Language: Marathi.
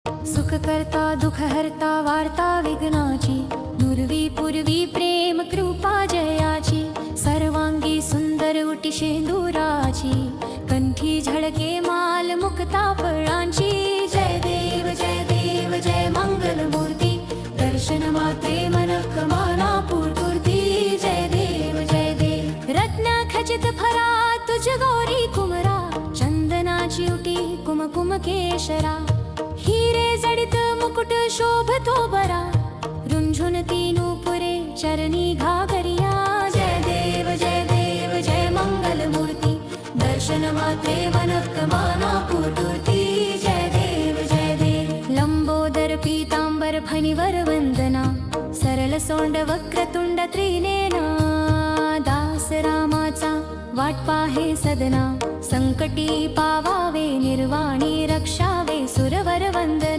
सुख करता दुख हरता वार्ता विघ्नाची, नुरवी पूर्वी प्रेम कृपा जयाची, सर्वांगी सुंदर उटी शेंदुराची, कंठी झळके माल मुक्ता फळांची. जय देव जय मंगल मूर्ती, दर्शन मात्रे मन कमाना पूर्ती. जय देव रत्न खचित फरा तुझ गौरी कुमरा, चंदनाची उटी कुमकुम केशरा, हिरे जडित मुकुट शोभतो बरा, रुंझुन तीनू पुरे चरणी घागरिया. जय देव जय मंगल मूर्ती, दर्शन मात्रे मन कमाना पूर्ती. जय देव लंबोदर पीतांबर फणीवर वंदना, सरल सोंड वक्रतुंड त्रिनेना, दास रामाचा वाट पाहे सदना, संकटी पावावे निर्वाणी रक्षावे सुरवर वंदना.